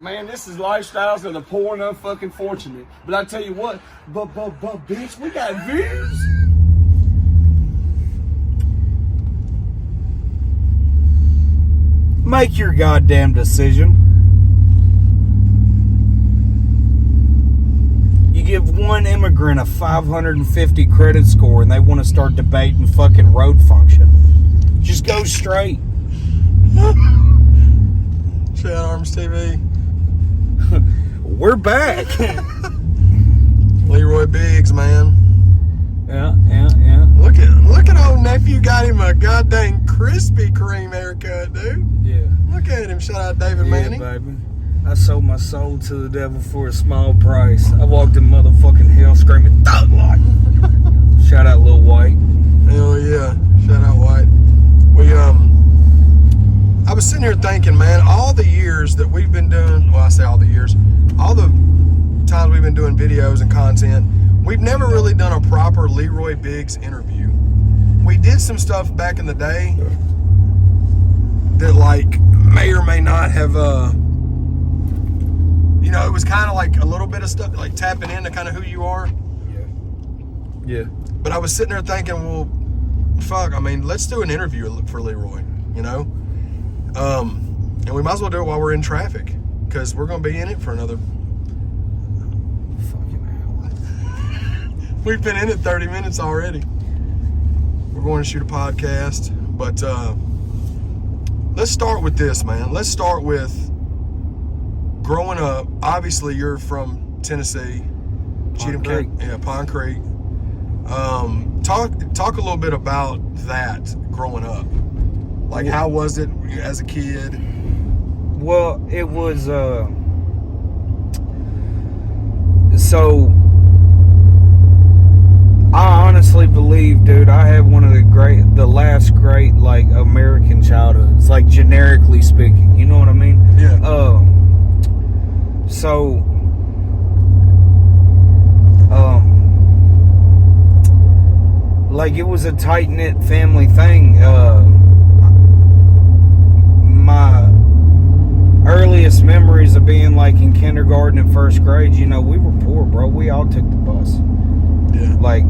Man, this is lifestyles of the poor and unfucking fortunate. But I tell you what, but bitch, we got views. Make your goddamn decision. You give one immigrant a 550 credit score and they want to start debating fucking road function. Just go straight. ChadArmesTV. We're back. Leroy Biggs, man. Yeah. Look at old nephew got him a goddamn Krispy Kreme haircut, dude. Yeah. Look at him. Shout out David Yeah, Manning. baby. I sold my soul to the devil for a small price. I walked in motherfucking hell screaming thug life. Shout out Lil White. Hell yeah. Shout out White. I was sitting here thinking, man, all the years that we've been doing, well, I say all the years, all the times we've been doing videos and content, we've never really done a proper Leroy Biggs interview. We did some stuff back in the day that, like, may or may not have, you know, it was kind of like a little bit of stuff, like tapping into kind of who you are. Yeah. But I was sitting there thinking, well, fuck, I mean, let's do an interview for Leroy, you know? And we might as well do it while we're in traffic, because we're going to be in it for another Fucking hell. We've been in it 30 minutes already. We're going to shoot a podcast, but let's start with this, man. Let's start with growing up. Obviously, you're from Tennessee, Cheatham County, yeah, Pine Creek. Talk a little bit about that growing up. Like, how was it as a kid? Well, it was, so, I honestly believe, dude, I had one of the last great, like, American childhoods, like, generically speaking, you know what I mean? Yeah. So, like, it was a tight-knit family thing. My earliest memories of being, like, in kindergarten and first grade, you know, we were poor, bro. We all took the bus. Yeah. Like,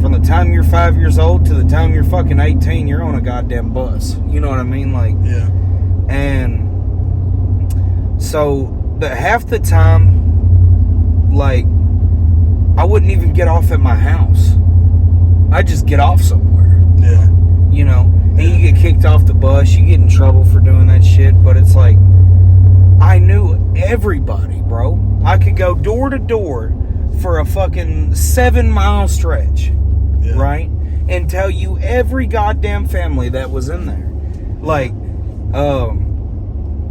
from the time you're 5 years old to the time you're fucking 18, you're on a goddamn bus. You know what I mean? Like, yeah. And so, half the time, like, I wouldn't even get off at my house. I'd just get off somewhere. Yeah. You know? And you get kicked off the bus, you get in trouble for doing that shit, but it's like, I knew everybody, bro. I could go door to door for a fucking 7-mile stretch, Yeah. right? And tell you every goddamn family that was in there. Like,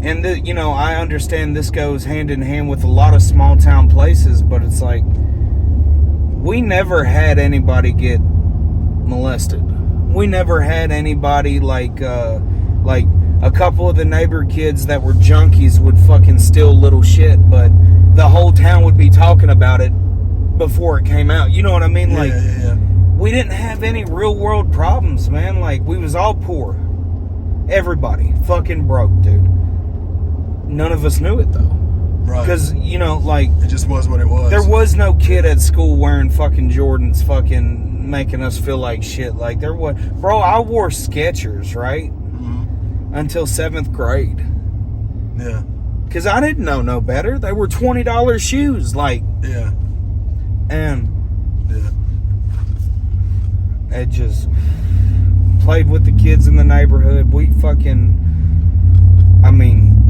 and you know, I understand this goes hand in hand with a lot of small town places, but it's like, we never had anybody get molested. We never had anybody like a couple of the neighbor kids that were junkies would fucking steal little shit, but the whole town would be talking about it before it came out. You know what I mean? Like, Yeah. we didn't have any real world problems, man. Like, we was all poor. Everybody fucking broke, dude. None of us knew it though. Right. Because, you know, like, It just was what it was. there was no kid at school wearing fucking Jordans fucking making us feel like shit. Like, there was... Bro, I wore Skechers, right? Mm-hmm. Until 7th grade. Yeah. Because I didn't know no better. They were $20 shoes. Like, Yeah. and Yeah. it just... Played with the kids in the neighborhood. We fucking... I mean...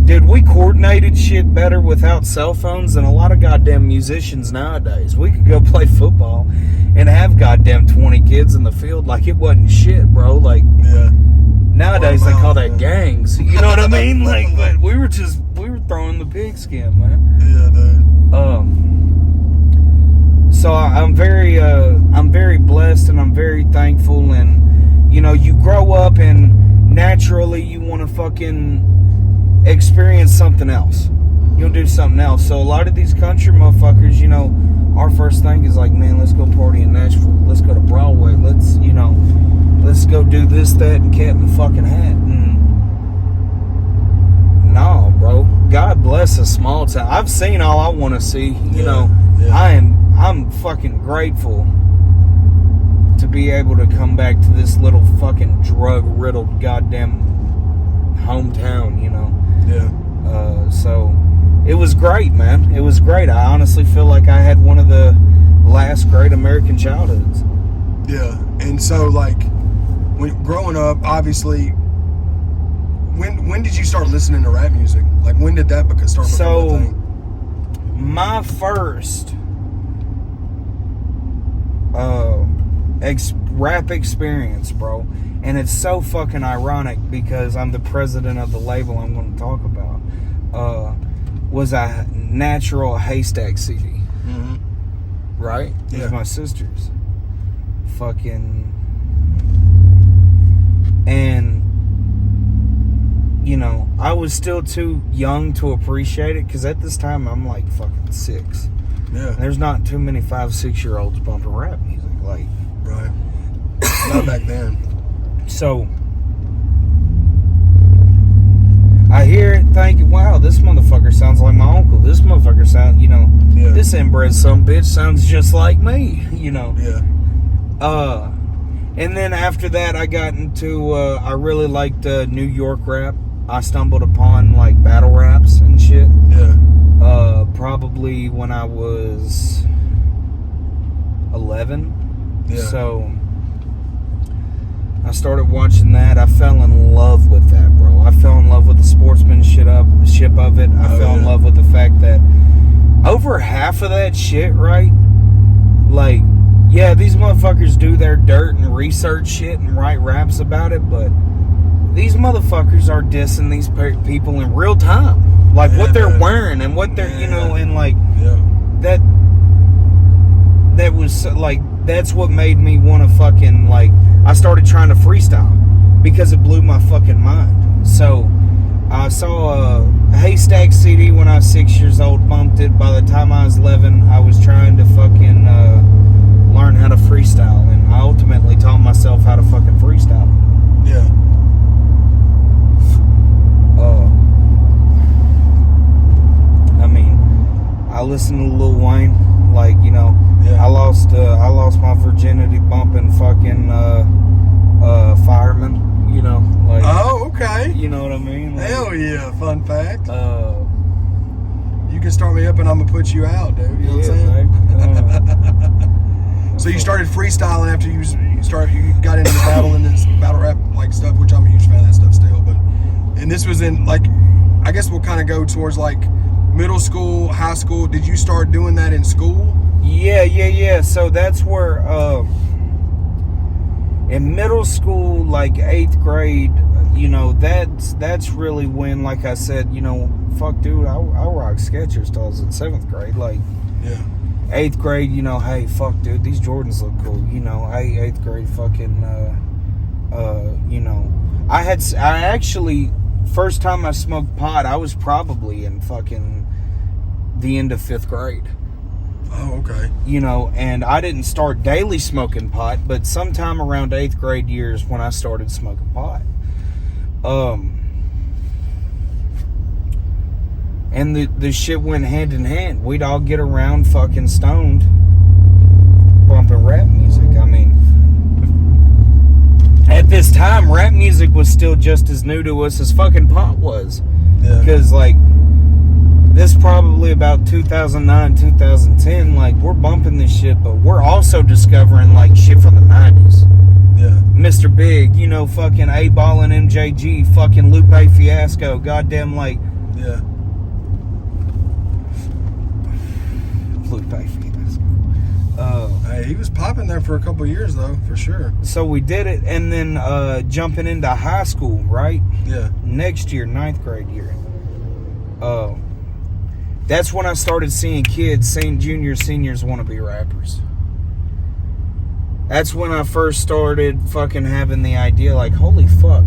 Dude, we coordinated shit better without cell phones than a lot of goddamn musicians nowadays. We could go play football and have goddamn 20 kids in the field like it wasn't shit, bro. Like, Yeah. nowadays they call that Yeah. gangs. You know what I mean? Like, but we were throwing the pigskin, man. Yeah, dude. So I'm very blessed and I'm very thankful, and, you know, you grow up and naturally you want to fucking experience something else. You'll do something else. So a lot of these country motherfuckers, you know, our first thing is like, man, let's go party in Nashville. Let's go to Broadway. Let's go do this, that, and cat in the fucking hat. And no, bro. God bless a small town. I've seen all I want to see. You know, yeah. I'm fucking grateful to be able to come back to this little fucking drug-riddled goddamn hometown, you know. Yeah. So it was great, man. It was great. I honestly feel like I had one of the last great American childhoods. Yeah. And so, like, when growing up, obviously, when did you start listening to rap music? Like, when did that start becoming a thing? My first rap experience, bro, and it's so fucking ironic because I'm the president of the label I'm going to talk about, was a Natural Haystack CD. Mm-hmm. Right? It was my sister's. Fucking... And... You know, I was still too young to appreciate it because at this time I'm like fucking 6. Yeah. There's not too many 5-6-year-olds bumping rap music, like. Right. Not back then. So I hear it thinking, wow, this motherfucker sounds like my uncle. This motherfucker sounds, you know, this inbred some bitch sounds just like me, you know. Yeah. And then after that I got into I really liked New York rap. I stumbled upon like battle raps and shit. Yeah. Probably when I was 11. Yeah. So I started watching that. I fell in love with that, bro. I fell in love with the sportsmanship of it. I fell in love with the fact that over half of that shit, right? Like, yeah, these motherfuckers do their dirt and research shit and write raps about it, but these motherfuckers are dissing these people in real time. Like, what they're wearing and what they're, you know, and like, that was, like, that's what made me want to fucking, like, I started trying to freestyle because it blew my fucking mind. So, I saw a Haystack CD when I was 6 years old, bumped it. By the time I was 11, I was trying to fucking learn how to freestyle, and I ultimately taught myself how to fucking freestyle. Yeah. I mean, I listened to Lil Wayne, like, you know, I lost my virginity bumping fucking Fireman, you know, like. Oh, okay. You know what I mean? Like, hell yeah! Fun fact. You can start me up and I'm gonna put you out, dude. You know what I'm saying? So you started freestyling after you got into the battle and this battle rap like stuff, which I'm a huge fan of that stuff still. But and this was in like, I guess we'll kind of go towards like middle school, high school. Did you start doing that in school? Yeah. So that's where in middle school, like 8th grade, you know, that's really when, like I said, you know, fuck, dude, I rock Skechers till I was in 7th grade, like. Yeah. 8th grade, you know, hey, fuck, dude, these Jordans look cool. You know, hey, 8th grade, fucking, you know, I actually, first time I smoked pot, I was probably in fucking the end of 5th grade. Oh, okay. You know, and I didn't start daily smoking pot, but sometime around 8th grade years when I started smoking pot. And the shit went hand in hand. We'd all get around fucking stoned, bumping rap music. I mean, at this time, rap music was still just as new to us as fucking pot was. Yeah. Because, like, this probably about 2009, 2010, like, we're bumping this shit, but we're also discovering, like, shit from the 90s. Yeah. Mr. Big, you know, fucking A-Ball and MJG, fucking Lupe Fiasco, goddamn, like... Yeah. Lupe Fiasco. Hey, he was popping there for a couple of years, though, for sure. So we did it, and then jumping into high school, right? Yeah. Next year, 9th grade year. That's when I started seeing kids, juniors, seniors want to be rappers. That's when I first started fucking having the idea, like, holy fuck,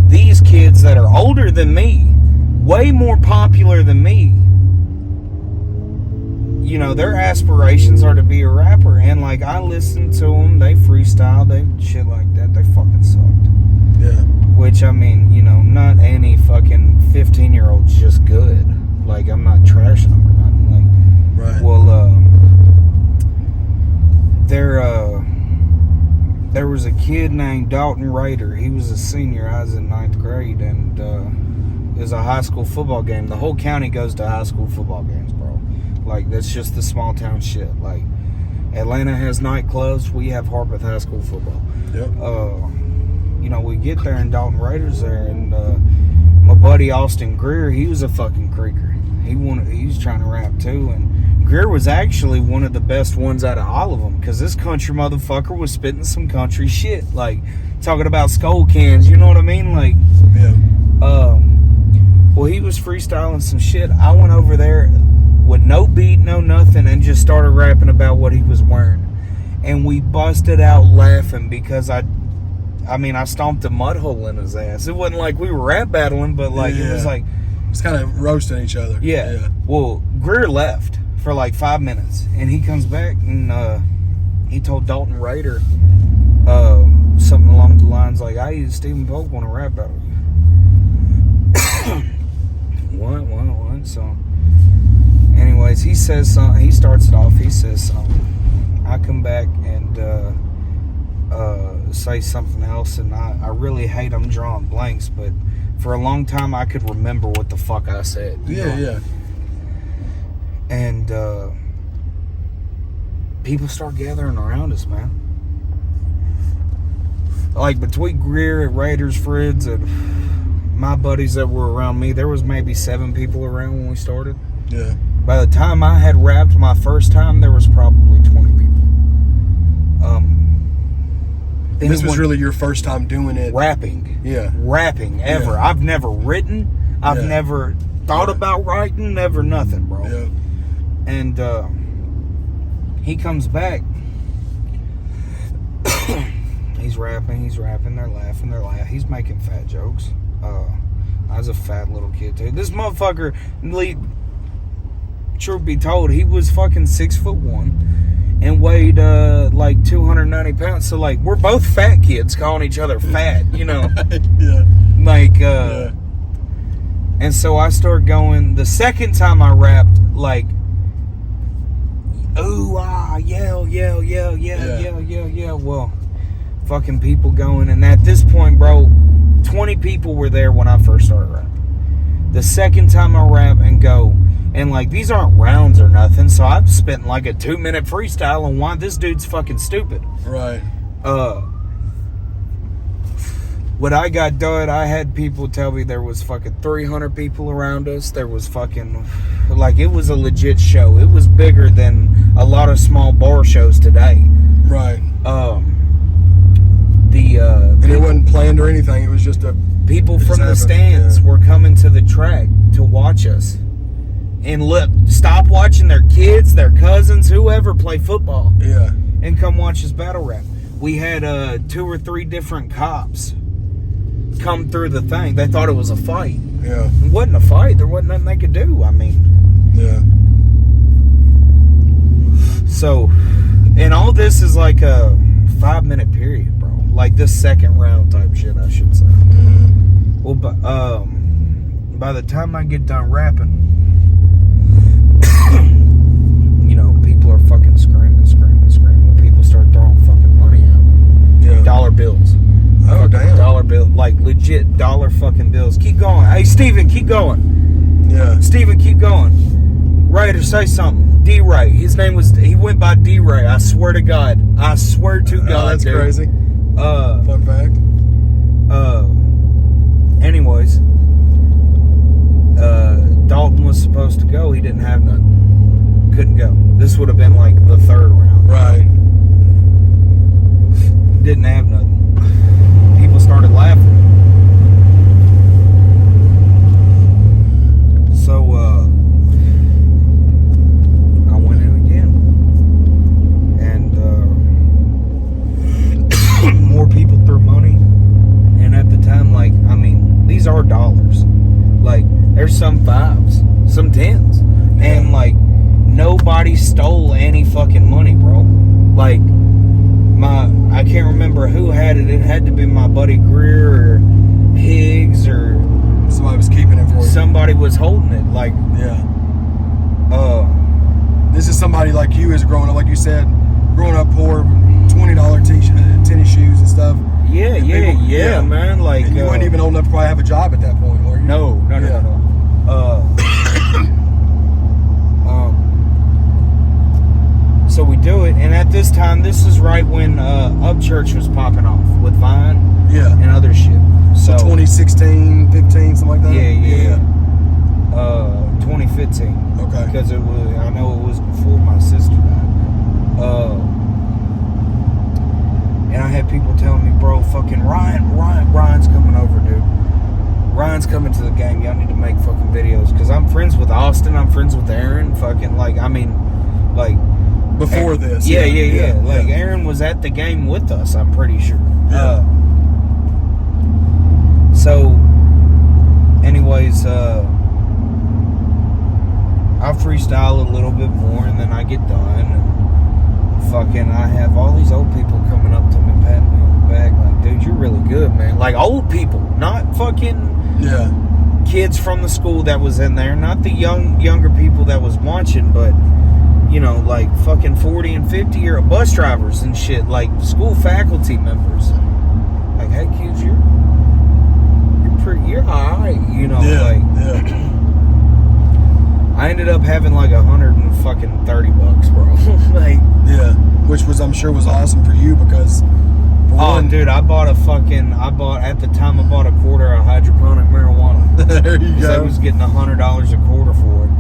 these kids that are older than me, way more popular than me, you know, their aspirations are to be a rapper. And, like, I listened to them, they freestyle, they shit like that, they fucking sucked. Yeah. Which, I mean, you know, not any fucking 15-year-old's just good. Like, I'm not trashing them or nothing. Like, Right. well, there was a kid named Dalton Rader. He was a senior. I was in 9th grade, and it was a high school football game. The whole county goes to high school football games, bro. Like, that's just the small town shit. Like, Atlanta has nightclubs. We have Harpeth High School football. Yep. You know, we get there, and Dalton Rader's there, and my buddy Austin Greer, he was a fucking creeker. He was trying to rap too, and Greer was actually one of the best ones out of all of them, because this country motherfucker was spitting some country shit, like talking about skull cans, you know what I mean? Like, Yeah. Well, he was freestyling some shit. I went over there with no beat, no nothing, and just started rapping about what he was wearing, and we busted out laughing because I stomped a mud hole in his ass. It wasn't like we were rap battling, but like it was like, it's kind of roasting each other. yeah. Well, Greer left for like 5 minutes, and he comes back, and he told Dalton Rader something along the lines like, "I Stephen Polk want to rap battle you." What? So, anyways, he says something. He starts it off. He says something. I come back and say something else, and I really hate I'm drawing blanks, but for a long time I could remember what the fuck I said. Yeah. And people start gathering around us, man. Like, between Greer and Raiders, Fred's, and my buddies that were around me, there was maybe 7 people around when we started. Yeah. By the time I had rapped my first time, there was probably 20 people. And this was really your first time doing it? Rapping. Yeah. Rapping, ever. Yeah. I've never written. I've never thought about writing. Never nothing, bro. Yeah. And he comes back. He's rapping. They're laughing. He's making fat jokes. I was a fat little kid, too. This motherfucker, truth be told, he was fucking 6'1" and weighed like 290 pounds. So, like, we're both fat kids calling each other fat, you know? Yeah. Like, and so I started going. The second time I rapped, like, ooh, ah, yeah. Well, fucking people going. And at this point, bro, 20 people were there when I first started rapping. The second time I rap and go, and like, these aren't rounds or nothing, so I've spent like a 2-minute freestyle on why this dude's fucking stupid. Right. When I got done, I had people tell me there was fucking 300 people around us. There was fucking, like, it was a legit show. It was bigger than a lot of small bar shows today. Right. And it wasn't planned or anything. It was just people from the stands were coming to the track to watch us. And look, stop watching their kids, their cousins, whoever play football. Yeah. And come watch us battle rap. We had 2 or 3 different cops come through the thing. They thought it was a fight. Yeah. It wasn't a fight. There wasn't nothing they could do. I mean. Yeah. So, and all this is like a 5-minute period, bro. Like this second round type shit, I should say. Mm-hmm. Well, by the time I get done rapping, you know, people are fucking screaming. People start throwing fucking money out. Yeah. Dollar bills. Oh, damn. Dollar bill, like legit dollar fucking bills. Keep going. Hey, Steven, keep going. Yeah. Steven, keep going. Ryder, say something. D-Ray. He went by D-Ray. I swear to God. God. That's dude. crazy. Fun fact. Anyways, Dalton was supposed to go. He didn't have nothing. Couldn't go. This would have been like the 3rd round. Right. Didn't have nothing. People started laughing. So, I went in again. And, more people threw money. And at the time, like, I mean, these are dollars. Like, there's some 5s, some 10s. And, like, nobody stole any fucking money, bro. Like, I can't remember who had it. It had to be my buddy Greer, or pigs or Somebody was keeping it for you. somebody was holding it. Like, Yeah. This is somebody like you is growing up, like you said, growing up poor, $20 tennis shoes and stuff. yeah, And yeah, people- yeah, man. Like, And you weren't even old enough to probably have a job at that point, were you? no. So we do it, and at this time, this is right when Upchurch was popping off with Vine Yeah. and other shit. So 2016, 15, something like that? yeah. 2015. Okay. Because it was, I know it was before my sister died. And I had people telling me, bro, fucking Ryan's coming over, dude. Ryan's coming to the game. Y'all need to make fucking videos. Because I'm friends with Austin. I'm friends with Aaron. Fucking, like, I mean, like... Before this. Yeah. Like, Aaron was at the game with us, I'm pretty sure. Yeah. So, anyways, I freestyle a little bit more, and then I get done, and fucking, I have all these old people coming up to me, patting me on the back, like, dude, you're really good, man. Like, old people, not fucking Yeah. kids from the school that was in there, not the younger people that was watching, but, you know, like, fucking 40 and 50-year-old bus drivers and shit, like, school faculty members. Like, hey, kids, you're alright, you know, like... Yeah. I ended up having like $130, bro. Like, Yeah. Which was, I'm sure, was awesome for you because. For one, dude, at the time, I bought a quarter of hydroponic marijuana. there you Because I go. was getting $100 a quarter for it.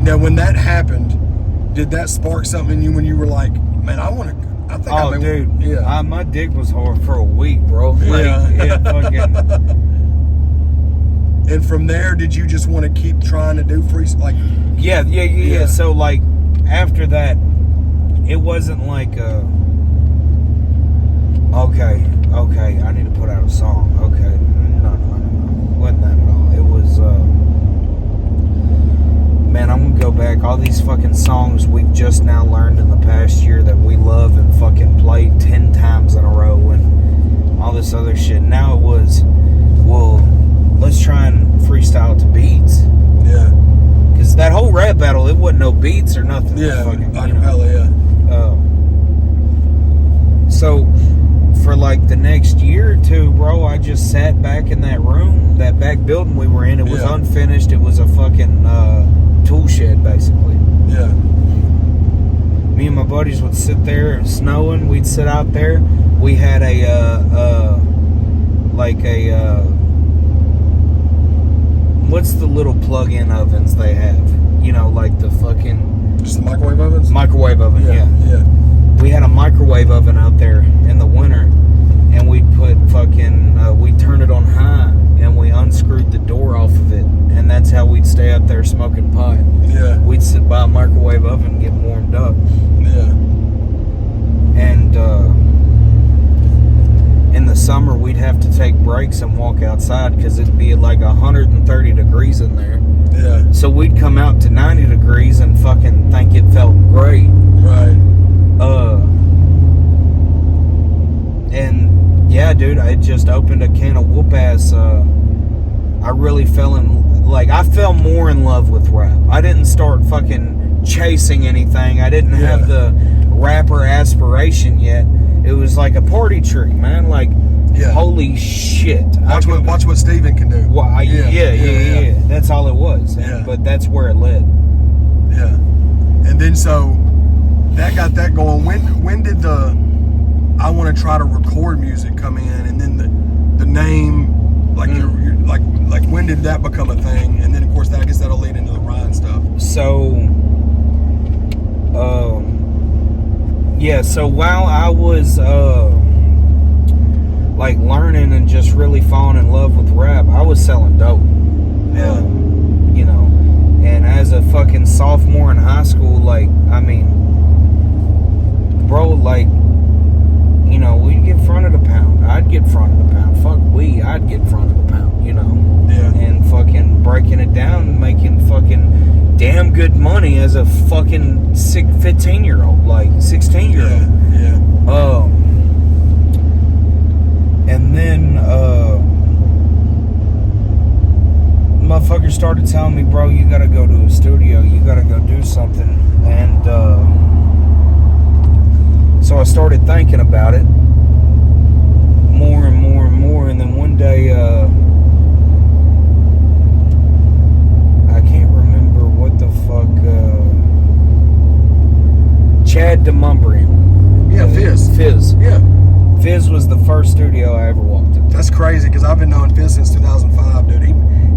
Now, when that happened, did that spark something in you when you were like, man, I think I may. Dude. Yeah. My dick was hard for a week, bro. Like, Yeah. fucking. And from there, did you just want to keep trying to do free, like? Yeah. So, like, after that, it wasn't like, okay, I need to put out a song. Okay. No. Wasn't that at all. It was, man, I'm gonna go back. All these fucking songs we've just now learned in the past year that we love and fucking played 10 times in a row and all this other shit. Now it was, well, let's try and freestyle to beats. Yeah. Because that whole rap battle, it wasn't no beats or nothing. Yeah. Fucking, Acapella, yeah. So, for like the next year or two, bro, I just sat back in that room, that back building we were in. It was unfinished. It was a fucking tool shed, basically. Yeah. Me and my buddies would sit there, and snowing, we'd sit out there. We had what's the little plug-in ovens they have? You know, like the fucking... Just the microwave ovens? Microwave oven, Yeah. We had a microwave oven out there in the winter, and we'd put fucking... we'd turn it on high, and we unscrewed the door off of it, and that's how we'd stay out there smoking pot. Yeah. We'd sit by a microwave oven and get warmed up. Yeah. And in the summer, we'd have to take breaks and walk outside because it'd be like 130 degrees in there. Yeah. So we'd come out to 90 degrees and fucking think it felt great. Right. And yeah, dude, I just opened a can of whoop ass. I really fell more in love with rap. I didn't start fucking chasing anything. I didn't have the rapper aspiration yet. It was like a party trick, man. Like, holy shit! Watch what Steven can do. Yeah. That's all it was. But that's where it led. Yeah. And then so that got that going. When did the I want to try to record music come in, and then the name, like you're like when did that become a thing? And then of course I guess that'll lead into the Ryan stuff. So, so while I was like learning and just really falling in love with rap, I was selling dope. Yeah. You know, and as a fucking sophomore in high school, like, I mean, bro, like, you know, we'd get front of the pound. I'd get front of the pound. Fuck we, I'd get front of the pound, you know. Yeah. And fucking breaking it down, making fucking damn good money as a fucking 15-year-old, like 16-year-old. Yeah. And then, motherfucker started telling me, bro, you gotta go to a studio, you gotta go do something. And, so I started thinking about it more and more and more. And then one day, I can't remember what the fuck, ChadArmesTV. Yeah, Fizz. Fizz. Yeah. Fizz was the first studio I ever walked into. That's crazy because I've been knowing Fizz since 2005, dude.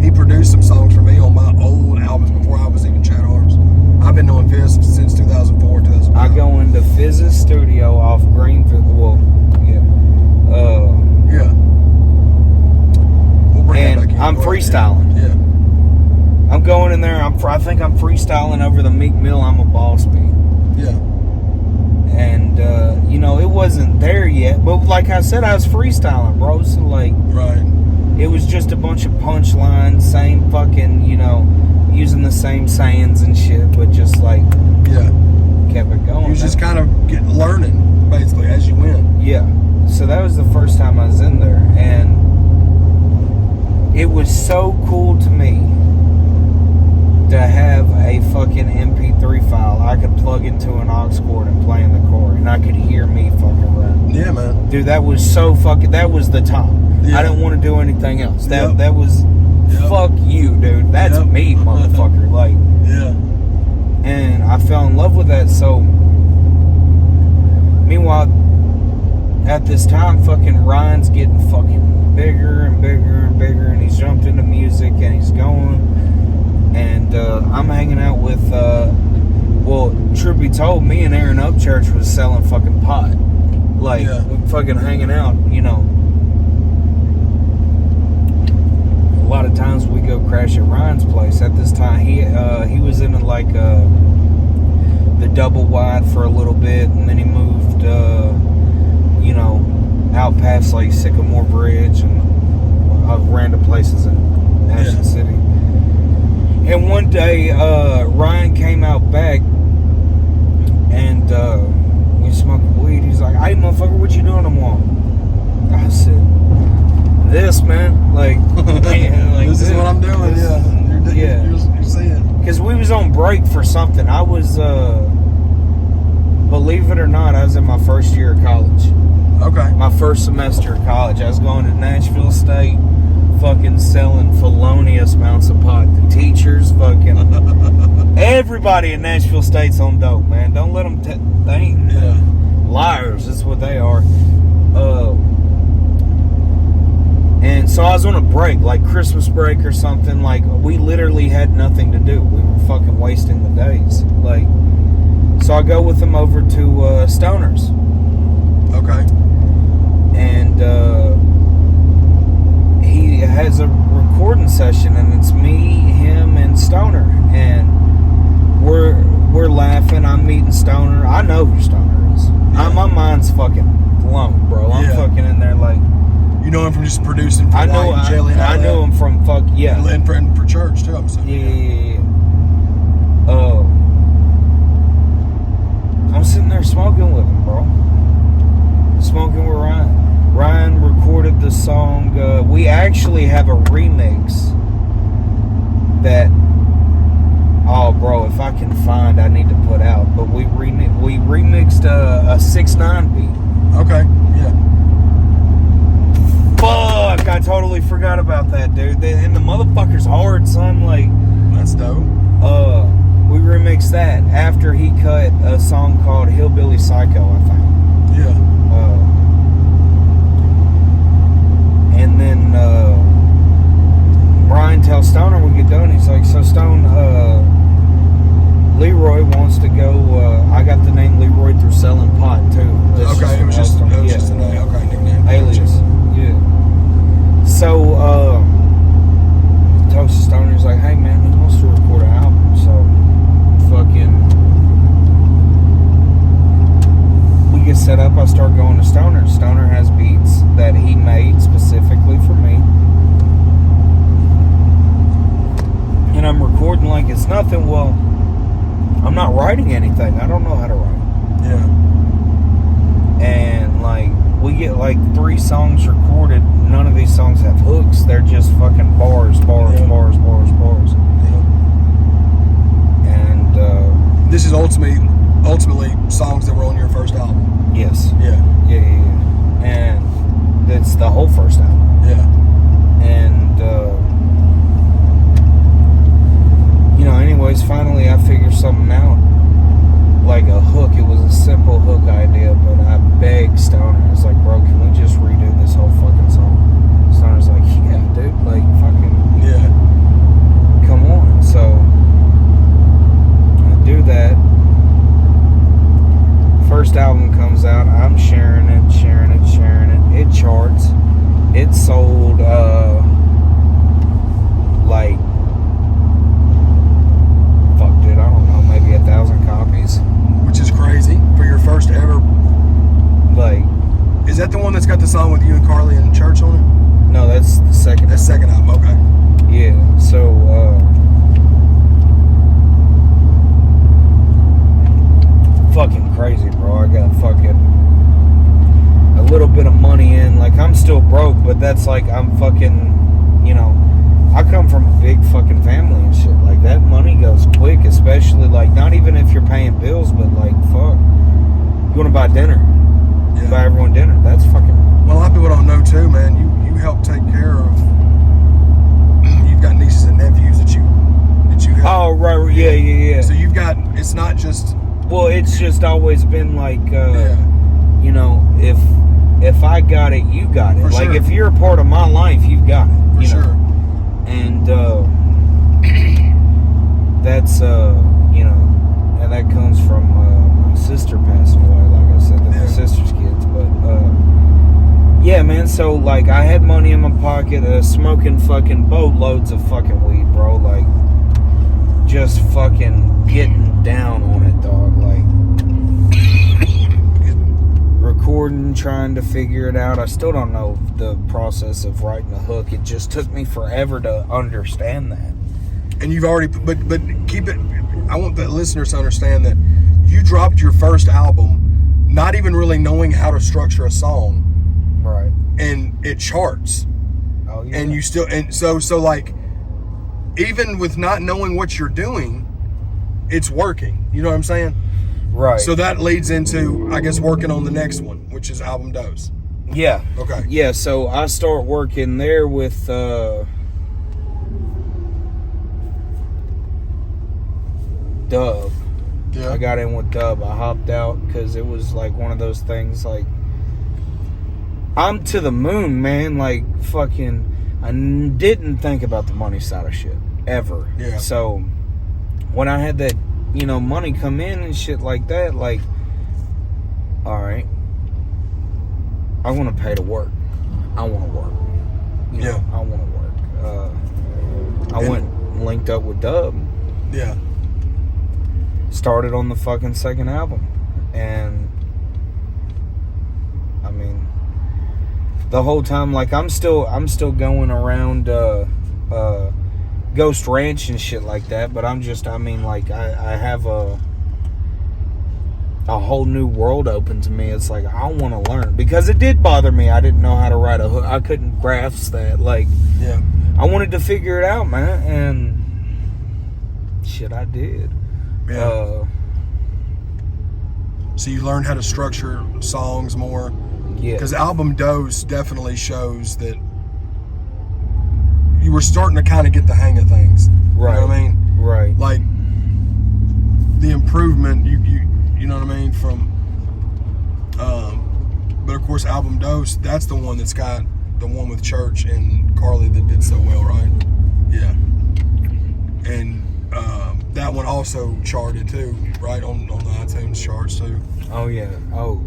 He produced some songs for me on my old albums before I was even Chad Arms. I've been knowing Fizz since 2004, 2005. I go into Fizz's studio off Greenfield. Well, yeah. Yeah. We'll bring that back And in. I'm freestyling. Yeah. I'm going in there. I think I'm freestyling over the Meek Mill I'm a Boss beat. Yeah. And, you know, it wasn't there yet. But like I said, I was freestyling, bro. So, like, Right. it was just a bunch of punchlines, same fucking, you know, using the same sayings and shit, but just, like, Yeah. kept it going. You was just kind of learning, basically, as you went. Yeah. So that was the first time I was in there. And it was so cool to me to have a fucking MP3 file I could plug into an aux cord and play in the car, and I could hear me fucking rap. Yeah, man. Dude, that was so fucking, that was the top. Yeah. I didn't want to do anything else. Yep. That was, Yep. fuck you, dude. That's Yep. me, motherfucker. Like, Yeah. and I fell in love with that. So, meanwhile, at this time, fucking Ryan's getting fucking bigger and bigger and bigger, and he's jumped into music and he's going. And I'm hanging out with, well, truth be told, me and Aaron Upchurch was selling fucking pot. Like, Yeah. we fucking hanging out, you know. A lot of times we go crash at Ryan's place. At this time, he was in like the double wide for a little bit, and then he moved, you know, out past like Sycamore Bridge and random places in Ashton City. And one day, Ryan came out back, and we smoked weed. He's like, "Hey, motherfucker, what you doing tomorrow?" I said, "This, man. Like, man, like This is what I'm doing, yeah. Yeah. You're seeing. Because we was on break for something. I was, believe it or not, I was in my first year of college. Okay. My first semester of college. I was going to Nashville State, fucking selling felonious amounts of pot. The teachers, fucking everybody in Nashville State's on dope, man. Don't let them they ain't liars. That's what they are. And so I was on a break, like Christmas break or something. Like, we literally had nothing to do. We were fucking wasting the days. Like, so I go with him over to Stoner's. Okay. And he has a recording session, and it's me, him, and Stoner. And we're laughing. I'm meeting Stoner. I know who Stoner is. Yeah. My mind's fucking blown, bro. I'm fucking in there like, You know him from just producing for White and Jelly. I know him from And for church too. I'm saying. Yeah. I'm sitting there smoking with him, bro. Smoking with Ryan. Ryan recorded the song. We actually have a remix that, oh, bro, if I can find, I need to put out. But we remixed a 6ix9ine beat. Okay. Yeah. Fuck, I totally forgot about that, dude. And the motherfucker's hard, son. Like, That's dope. we remixed that after he cut a song called Hillbilly Psycho, I think. Yeah. And then Brian tells Stoner when we get done, he's like, so Stone, Leroy wants to go, I got the name Leroy through selling pot too. That's Okay, it was just a name. Okay, nickname. alias. Yeah. So, talks to Stoner, he's like, hey man, he wants to record an album, so fucking, we get set up, I start going to Stoner. Stoner has beats that he made specifically for me. And I'm recording like it's nothing. Well, I'm not writing anything. I don't know how to write. Yeah. And like, we get like 3 songs recorded. None of these songs have hooks. They're just fucking bars. And this is ultimately songs that were on your first album. yes. Yeah. And that's the whole first album. Yeah. And anyways, finally I figured something out. Like a hook. It was a simple hook idea, but I begged Stoner. I was like, bro, can we just redo this whole fucking song? Stoner's like, yeah, dude, like, fucking, Yeah. come on. So I do that. First album comes out. I'm sharing it. It charts. It sold, like, fuck, dude, I don't know, maybe 1,000 copies. Which is crazy for your first ever. Like, Is that the one that's got the song with you and Carly and Church on it? no, that's the second. That's second album. Okay. Yeah, so, fucking crazy, bro. I got fucking a little bit of money in. Like, I'm still broke, but that's like, I'm fucking, I come from a big fucking family and shit. Like, that money goes quick, especially, like, not even if you're paying bills, but, like, fuck. You want to buy dinner. You buy everyone dinner. That's fucking... Well, a lot of people don't know, too, man. You help take care of... You've got nieces and nephews that you help. Oh, right. Yeah. So you've got... It's not just... Well, it's just always been, like, Yeah. If I got it, you got it. For Like, sure. if you're a part of my life, you've got it. For sure. And, that's, and that comes from my sister passing away, like I said, they're my sister's kids. But, yeah, man, so, like, I had money in my pocket, smoking fucking boatloads of fucking weed, bro. Like, just fucking getting down on it, dog. Like, recording, trying to figure it out. I still don't know the process of writing a hook. It just took me forever to understand that. And you've already... But keep it... I want the listeners to understand that you dropped your first album not even really knowing how to structure a song. Right. And it charts. Oh, yeah. And you still... And so like... Even with not knowing what you're doing, it's working. You know what I'm saying? Right. So that leads into, I guess, working on the next one, which is Album Dose. Yeah. Okay. Yeah, so I start working there with Dub. Yeah. I got in with Dub. I hopped out because it was like one of those things, like, I'm to the moon, man. Like, fucking, I didn't think about the money side of shit ever. Yeah. So when I had that, money come in and shit like that, like, all right, I want to pay to work. I want to work. I want to work. I went and linked up with Dub. Yeah. Started on the fucking second album. And, I mean, the whole time, like, I'm still going around Ghost Ranch and shit like that, but I have a whole new world open to me. It's like, I want to learn, because it did bother me. I didn't know how to write a hook. I couldn't grasp that. Like, Yeah. I wanted to figure it out, man, and shit, I did. Yeah. So you learned how to structure songs more. Yeah. Because Album Dose definitely shows that you were starting to kind of get the hang of things. Right. You know what I mean? Right. Like, the improvement, you know what I mean, from, but of course, Album Dose, that's the one that's got the one with Church and Carly that did so well, right? Yeah. And that one also charted too, right, on the iTunes charts too. Oh yeah. Oh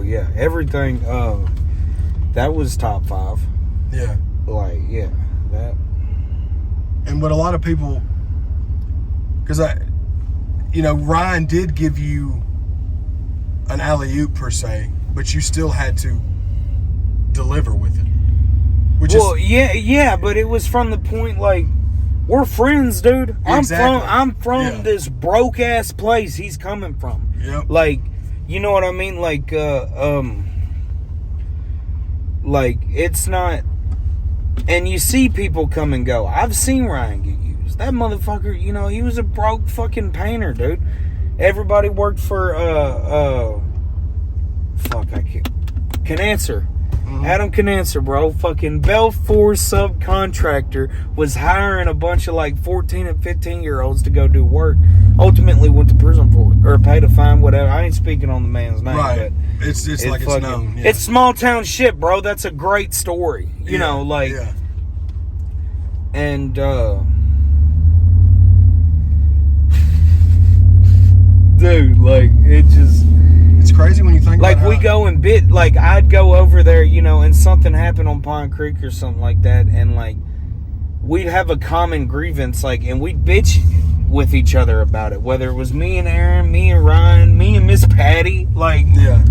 yeah. Everything. That was top 5. Yeah. Like, yeah, that. And what a lot of people, because Ryan did give you an alley-oop per se, but you still had to deliver with it. Yeah, but it was from the point, like, we're friends, dude. Exactly. I'm from this broke ass place he's coming from. Yep. Like, you know what I mean? Like, Like, it's not... And you see people come and go. I've seen Ryan get used. That motherfucker, you know, he was a broke fucking painter, dude. Everybody worked for, fuck, I can't... Canancer. Adam Canancer, bro. Fucking Belfour subcontractor was hiring a bunch of like 14 and 15-year-olds to go do work. Ultimately went to prison for it. Or paid a fine, whatever. I ain't speaking on the man's name. Right. But It's like fucking, it's known. Yeah. It's small town shit, bro. That's a great story. You know, like... Yeah. And, dude, like, it just... It's crazy when you think like, about we go and bit, like, I'd go over there, you know, and something happened on Pine Creek or something like that, and, like, we'd have a common grievance, like, and we'd bitch with each other about it, whether it was me and Aaron, me and Ryan, me and Miss Patty, like, yeah.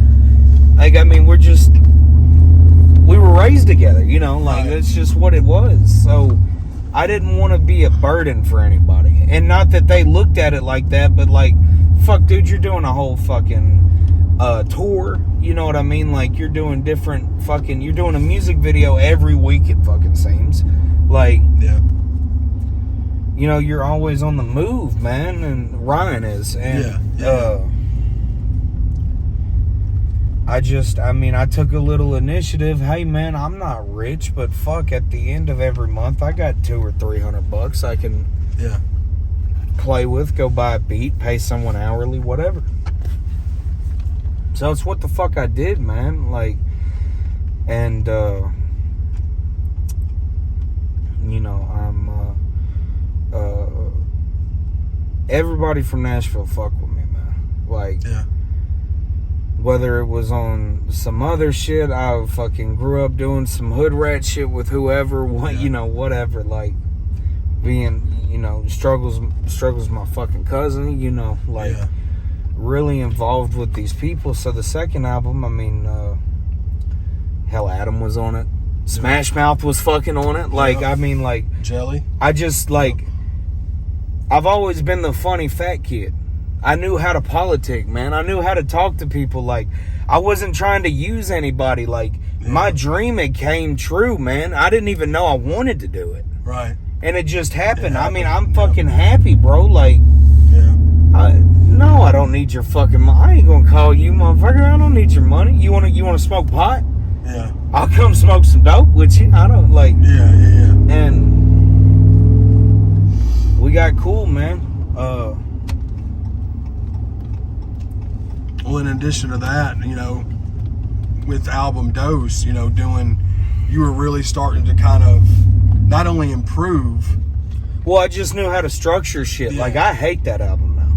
like, I mean, we were raised together, you know, like, Right. that's just what it was, so I didn't want to be a burden for anybody, and not that they looked at it like that, but, like, fuck, dude, you're doing a whole fucking tour, you know what I mean? Like, you're doing different fucking, you're doing a music video every week, it fucking seems. Like, Yeah. you know, you're always on the move, man, and Ryan is. And, Yeah. I took a little initiative. Hey, man, I'm not rich, but fuck, at the end of every month, I got $200 or $300 I can Yeah. play with, go buy a beat, pay someone hourly, whatever. So it's what the fuck I did, man. Like, and you know, everybody from Nashville fuck with me, man. Like, Yeah. whether it was on some other shit, I fucking grew up doing some hood rat shit with whoever, what, Yeah. you know, whatever. Like, being, you know, struggles my fucking cousin, you know, like, Yeah. really involved with these people. So the second album, I mean, hell, Adam was on it. Smash Mouth was fucking on it. Like, Yeah. I mean, like, Jelly. I just, like, I've always been the funny fat kid. I knew how to politic, man. I knew how to talk to people. Like, I wasn't trying to use anybody. Like, my dream, it came true, man. I didn't even know I wanted to do it. Right. And it just happened. It I mean, happened, I'm fucking happy, bro. Like, Yeah. no, I don't need your fucking money. I ain't gonna call you, motherfucker. I don't need your money. You wanna smoke pot? Yeah. I'll come smoke some dope with you. I don't, like... Yeah. Yeah. And we got cool, man. Well, in addition to that, you know, with album Dose, you know, you were really starting to kind of not only improve. Well, I just knew how to structure shit. Yeah. Like, I hate that album now.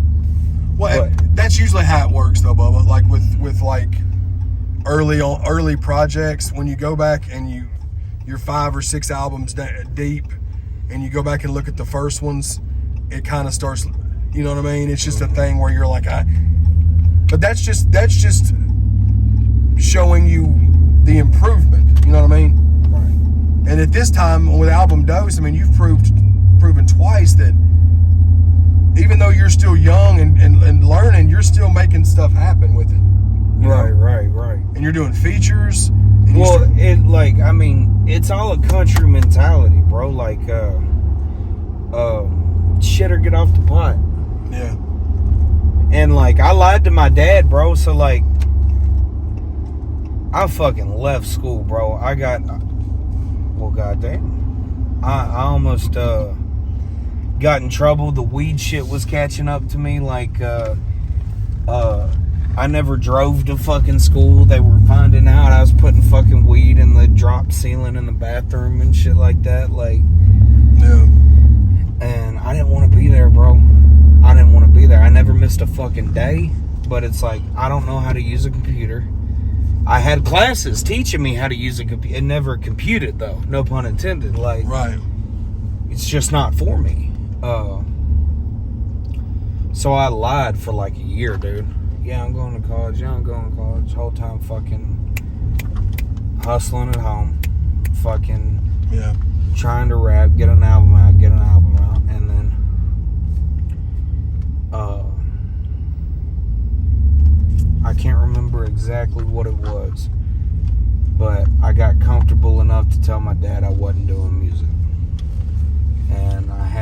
Well, But- that's usually how it works, though, Bubba. Like with like early projects, when you go back and you're 5 or 6 albums deep, and you go back and look at the first ones, it kind of starts. You know what I mean? It's just a thing where you're like, but that's just showing you the improvement. You know what I mean? Right. And at this time with album Dose, I mean, you've proven twice that even though you're still young and learning, you're still making stuff happen with it. You know? Right. And you're doing features. And Well, it's all a country mentality, bro. Like, shit or get off the pot. yeah. And, like, I lied to my dad, bro. So, like, I fucking left school, bro. Well, goddamn. I almost got in trouble. The weed shit was catching up to me. Like, I never drove to fucking school. They were finding out I was putting fucking weed in the drop ceiling in the bathroom and shit like that. Like, Yeah. and I didn't want to be there, bro. I didn't want to be there. I never missed a fucking day, but it's like, I don't know how to use a computer. I had classes teaching me how to use a computer. It never computed, though. No pun intended. Like, Right. it's just not for me. So I lied for like a year, dude. Yeah, I'm going to college. Yeah, I'm going to college. Whole time fucking hustling at home. Fucking Yeah. trying to rap, get an album out. And then I can't remember exactly what it was, but I got comfortable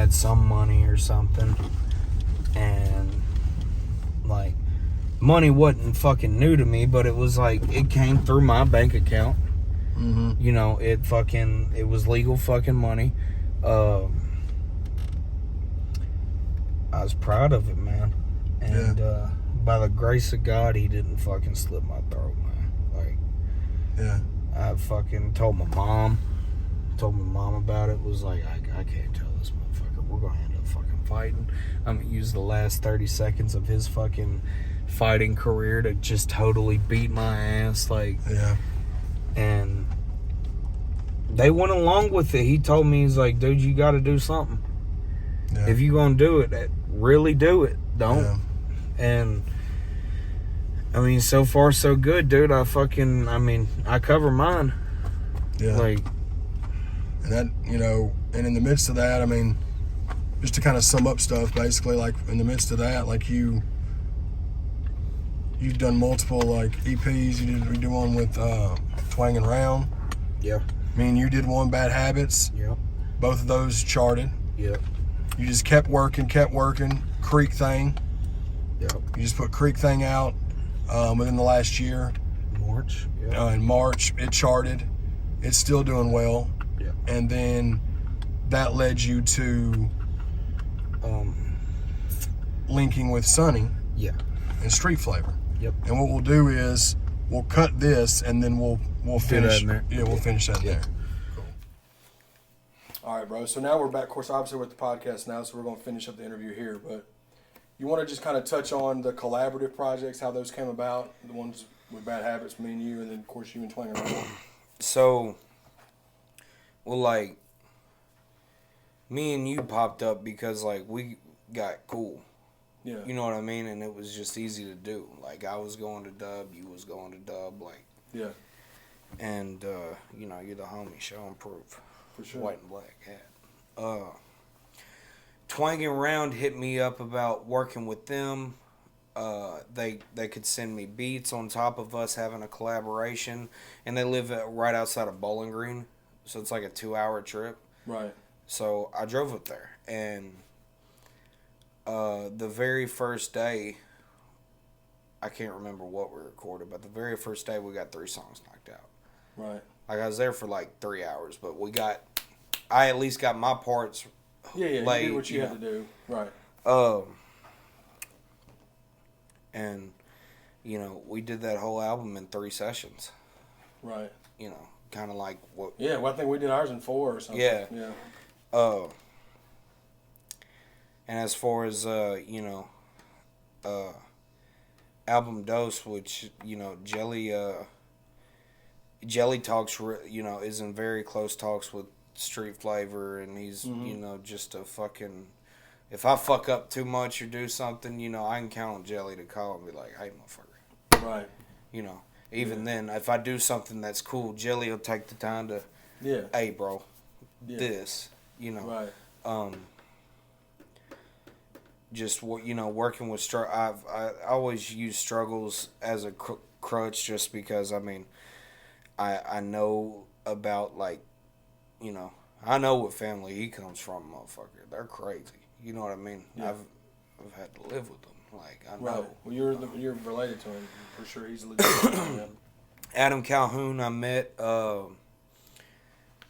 had some money or something, and like money wasn't fucking new to me, but it was like it came through my bank account. Mm-hmm. You know, it was legal fucking money. I was proud of it, man. And by the grace of God, he didn't fucking slit my throat, man. Like, yeah, I fucking told my mom about it. Was like, I can't tell this motherfucker. We're gonna end up fucking fighting. I'm gonna use the last 30 seconds of his fucking fighting career to just totally beat my ass. Like, yeah. And they went along with it. He told me, he's like, dude, you got to do something. Yeah. If you gonna do it, really do it. Don't. Yeah. And I mean, so far so good, dude. I cover mine. Yeah. Like, and that, you know, and in the midst of that, I mean, just to kind of sum up stuff, basically, like in the midst of that, like you've done multiple like EPs. You did one with Twanging Round. yeah. I mean, you did one, Bad Habits. Yep. Both of those charted. Yep. You just kept working. Creek Thing. Yep. You just put Creek Thing out within the last year. March. Yep. In March, it charted. It's still doing well. Yep. And then that led you to linking with Sonny. Yeah. And Street Flavor. Yep. And what we'll do is we'll cut this and then we'll finish. that in there. Yeah, we'll finish that there. Cool. All right, bro. So now we're back. Of course, obviously we're at the podcast now, so we're going to finish up the interview here. But you want to just kind of touch on the collaborative projects, how those came about, the ones with Bad Habits, me and you, and then of course you and Twang around. So, well, like, me and you popped up because like we got cool. Yeah. You know what I mean? And it was just easy to do. Like, I was going to dub, you was going to dub, like. Yeah. And, you know, you're the homie, show and proof. For sure. White and black hat. Twanging Round hit me up about working with them. They could send me beats on top of us having a collaboration. And they live right outside of Bowling Green. So it's like a 2-hour trip. Right. So I drove up there. And the very first day, I can't remember what we recorded, but the very first day we got 3 songs knocked out. Right. Like, I was there for like 3 hours, but I at least got my parts. Yeah, you laid, did what you had to do. Right. And, you know, we did that whole album in 3 sessions. Right. You know, kind of like what. Yeah, well, I think we did ours in 4 or something. Yeah. Yeah. And as far as, you know, album Dose, which, you know, Jelly talks, you know, is in very close talks with Street Flavor, and he's, you know, just a fucking, if I fuck up too much or do something, you know, I can count on Jelly to call and be like, hey, motherfucker. Right. You know, even then, if I do something that's cool, Jelly will take the time to, hey, bro, this, you know. Right. Just, you know, working with I always use struggles as a crutch, just because, I mean, I know about, like, you know, I know what family he comes from, motherfucker. They're crazy. You know what I mean? Yeah. I've had to live with them. Like, I know. Right. Well, you're related to him for sure. He's legit. Adam Calhoun, I met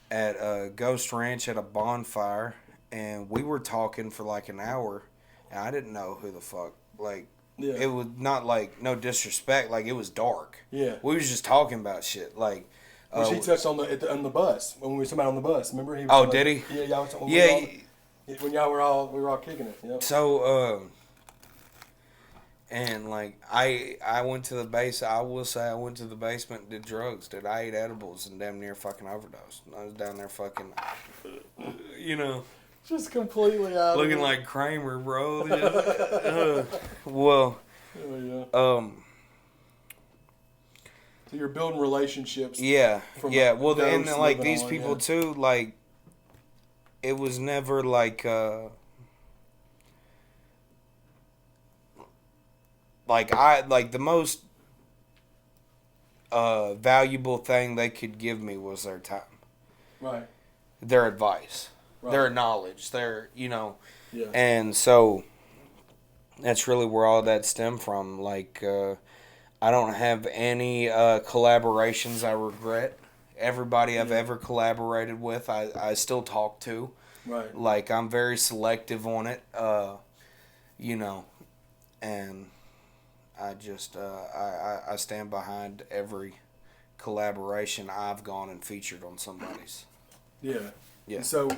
at Ghost Ranch at a bonfire, and we were talking for like an hour, and I didn't know who the fuck. Like, it was not like no disrespect. Like, it was dark. Yeah. We was just talking about shit. Like, which he touched on the bus when we were talking about on the bus. Remember? He was did he? Yeah, y'all. When y'all were all kicking it. Yep. So, and like I went to the base. I will say I went to the basement and did drugs. Dude, I ate edibles and damn near fucking overdosed. I was down there fucking, you know, just completely out. Looking like Kramer, bro. Well, so you're building relationships. Yeah, yeah. Well, and like these on, people too, like, it was never like the most valuable thing they could give me was their time. Right. Their advice. Right. their knowledge, their, Yeah. and so that's really where all that stemmed from. Like, I don't have any collaborations I regret. Everybody I've ever collaborated with, I still talk to. Right. Like, I'm very selective on it, and I just, I stand behind every collaboration I've gone and featured on somebody's. Yeah. Yeah. And so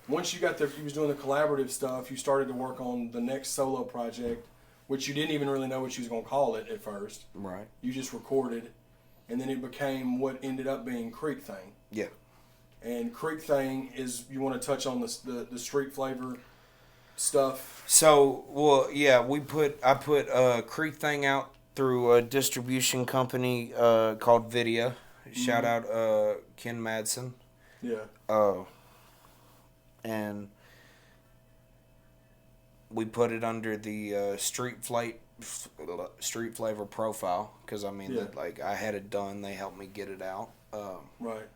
once you got there, you was doing the collaborative stuff, you started to work on the next solo project, which you didn't even really know what you was going to call it at first. Right. You just recorded, and then it became what ended up being Creek Thing. Yeah. And Creek Thing is, you want to touch on the street flavor stuff? So, well, yeah, I put Creek Thing out through a distribution company called Vidya. Shout out Ken Madsen. Yeah. And we put it under the street flavor profile, because I mean, like, I had it done. They helped me get it out. Right.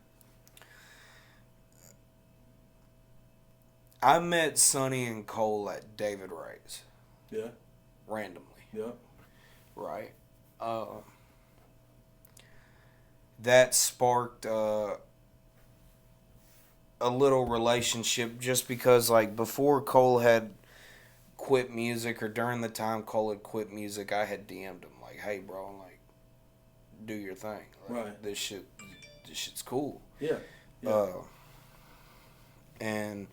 I met Sonny and Cole at David Ray's. Yeah. Randomly. Yeah. Right. That sparked a little relationship, just because, like, before Cole had quit music, or during the time Cole had quit music, I had DM'd him like, "Hey, bro, like, do your thing. Like, Right. This shit's cool." Yeah. Yeah. And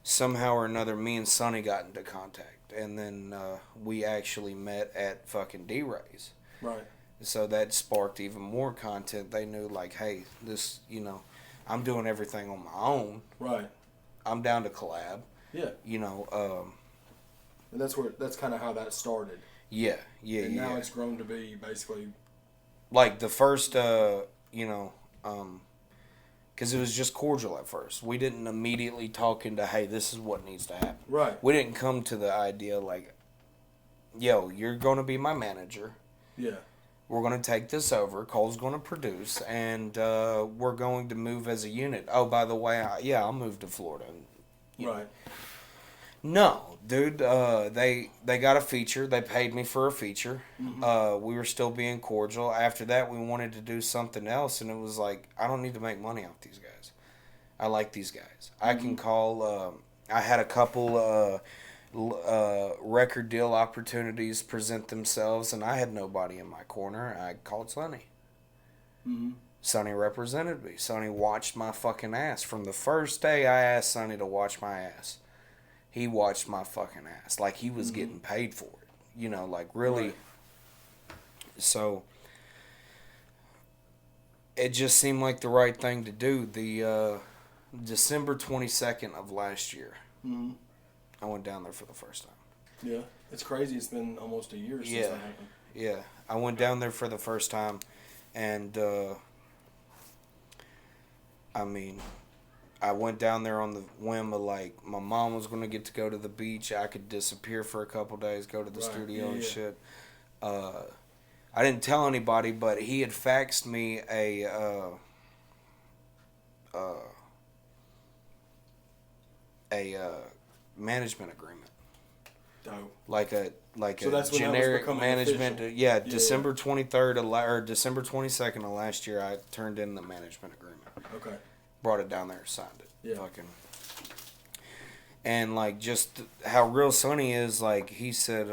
somehow or another, me and Sonny got into contact, and then we actually met at fucking D-Ray's. Right. So that sparked even more content. They knew, like, hey, this, I'm doing everything on my own. Right. I'm down to collab. Yeah. And that's kind of how that started. Yeah. And now it's grown to be basically, like, the first, because it was just cordial at first. We didn't immediately talk into, hey, this is what needs to happen. right. We didn't come to the idea like, yo, you're going to be my manager. Yeah. We're going to take this over. Cole's going to produce, and we're going to move as a unit. Oh, by the way, I'll move to Florida. Right. No, dude. They got a feature. They paid me for a feature. Mm-hmm. We were still being cordial. After that, we wanted to do something else, and it was like, I don't need to make money off these guys. I like these guys. I can call. I had a couple record deal opportunities present themselves, and I had nobody in my corner. I called Sonny. Mm-hmm. Sonny represented me. Sonny watched my fucking ass. From the first day I asked Sonny to watch my ass, he watched my fucking ass. Like, he was getting paid for it. Like, really. Right. So, it just seemed like the right thing to do. The December 22nd of last year, I went down there for the first time. Yeah. It's crazy. It's been almost a year since that happened. Yeah. I went down there for the first time, and, I mean, I went down there on the whim of, like, my mom was going to get to go to the beach. I could disappear for a couple days, go to the studio and shit. I didn't tell anybody, but he had faxed me a management agreement. Dope. Like a So that's when that was generic becoming management. official. December 23rd or December 22nd of last year, I turned in the management agreement. Okay. Brought it down there, signed it. Yeah. Fucking. And, like, just how real Sonny is, like, he said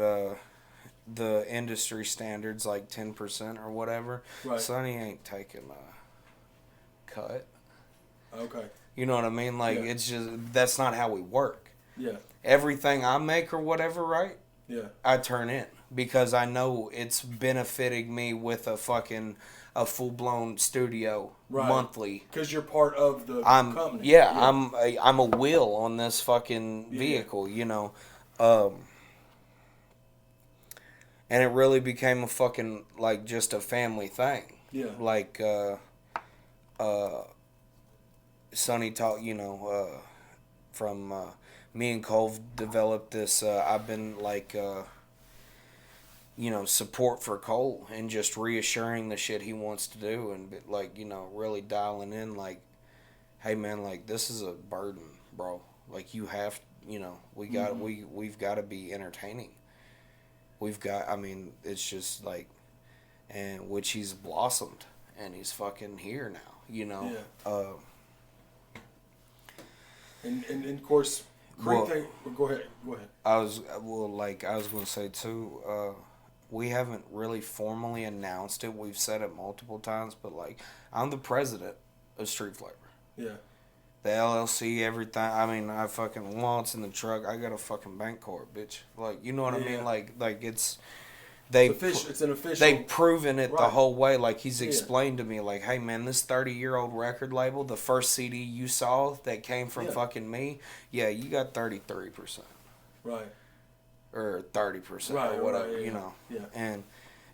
the industry standards, like, 10% or whatever. Right. Sonny ain't taking a cut. Okay. You know what I mean? Like, it's just, that's not how we work. Yeah. Everything I make or whatever, right? Yeah. I turn in. Because I know it's benefiting me with a full-blown studio monthly. Because you're part of the company. Yeah, I'm a wheel on this fucking vehicle, and it really became a fucking, like, just a family thing. Yeah. Like, Sonny taught, from me and Cole developed this. I've been, like, support for Cole and just reassuring the shit he wants to do, and, like, really dialing in, like, hey man, like this is a burden, bro. Like you have, we got we've got to be entertaining. I mean, it's just like, and which he's blossomed and he's fucking here now, Yeah. And of course, great thing. Go ahead. I was going to say too. We haven't really formally announced it. We've said it multiple times, but like, I'm the president of Street Flavor. Yeah. The LLC, everything. I mean, I fucking wants in the truck. I got a fucking bank card, bitch. Like, you know what I mean? Like it's. It's an official. They've proven it the whole way. Like he's explained to me, like, hey man, this 30-year-old record label, the first CD you saw that came from fucking me, you got 33%, right, or 30%, right, or whatever, Yeah. And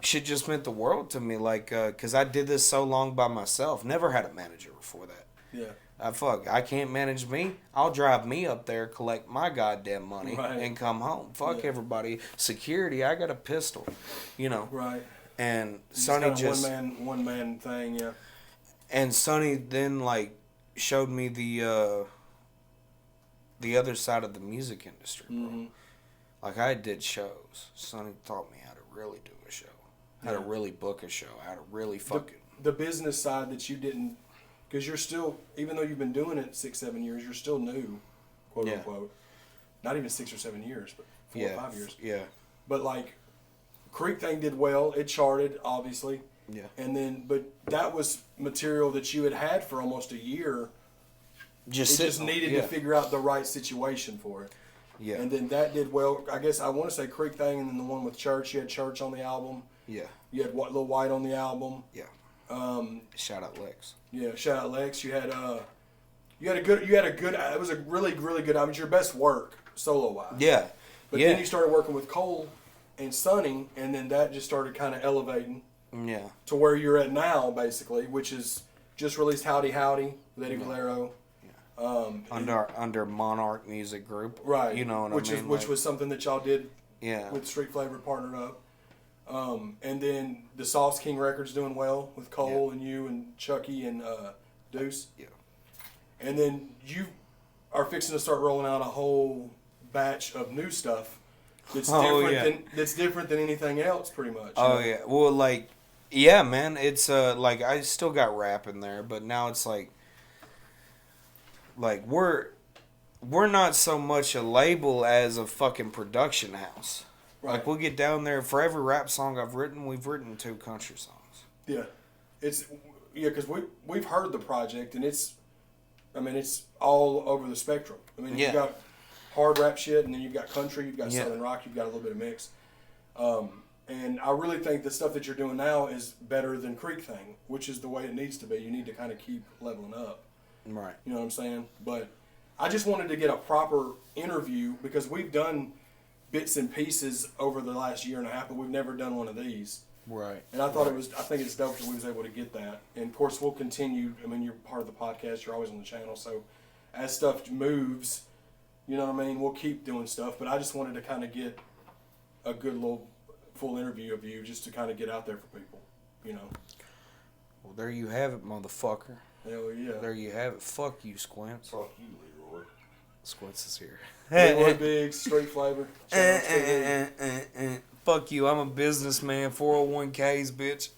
shit just meant the world to me, like, cause I did this so long by myself, never had a manager before that. Yeah. I can't manage me. I'll drive me up there, collect my goddamn money, and come home. Fuck everybody. Security, I got a pistol, Right. And Sonny just one man thing, yeah. And Sonny then like showed me the other side of the music industry, bro. Mm-hmm. Like I did shows. Sonny taught me how to really do a show, how to really book a show, how to really fucking the business side that you didn't. Because you're still, even though you've been doing it 6-7 years, you're still new, quote unquote. Not even 6 or 7 years, but 4 or 5 years. Yeah. But like, Creek thing did well. It charted, obviously. Yeah. And then, but that was material that you had for almost a year. It just needed to figure out the right situation for it. Yeah. And then that did well. I guess I want to say Creek thing, and then the one with Church. You had Church on the album. Yeah. You had Lil White on the album. Yeah. Shout out Lex. Yeah, shout out Lex. You had a good. It was a really, really good album. It's your best work solo wise. Yeah. But then you started working with Cole and Sonny, and then that just started kind of elevating. Yeah. To where you're at now, basically, which is just released Howdy Howdy with Eddie Valero. Yeah. Under Monarch Music Group. Right. You know what I mean? Which was something that y'all did. Yeah. With Street Flavor partnered up. And then the Sauce King Records doing well with Cole and you and Chucky and Deuce. Yeah. And then you are fixing to start rolling out a whole batch of new stuff that's different than anything else, pretty much. Yeah. Well, like, yeah, man. It's like I still got rap in there, but now it's like we're not so much a label as a fucking production house. Right. Like, we'll get down there. For every rap song I've written, we've written 2 country songs. Yeah. Because we've heard the project, and it's all over the spectrum. I mean, you've got hard rap shit, and then you've got country, you've got southern rock, you've got a little bit of mix. And I really think the stuff that you're doing now is better than Creek thing, which is the way it needs to be. You need to kind of keep leveling up. Right. You know what I'm saying? But I just wanted to get a proper interview, because we've done bits and pieces over the last year and a half, but we've never done one of these. Right. And I think it's dope that we was able to get that. And of course, we'll continue. I mean, you're part of the podcast. You're always on the channel. So as stuff moves, you know what I mean, we'll keep doing stuff. But I just wanted to kind of get a good little full interview of you, just to kind of get out there for people, Well, there you have it, motherfucker. Hell yeah. There you have it. Fuck you, Squints. Fuck you, Leroy. Squints is here. Biggs, Street Flavor. Fuck you. I'm a businessman. 401ks, bitch.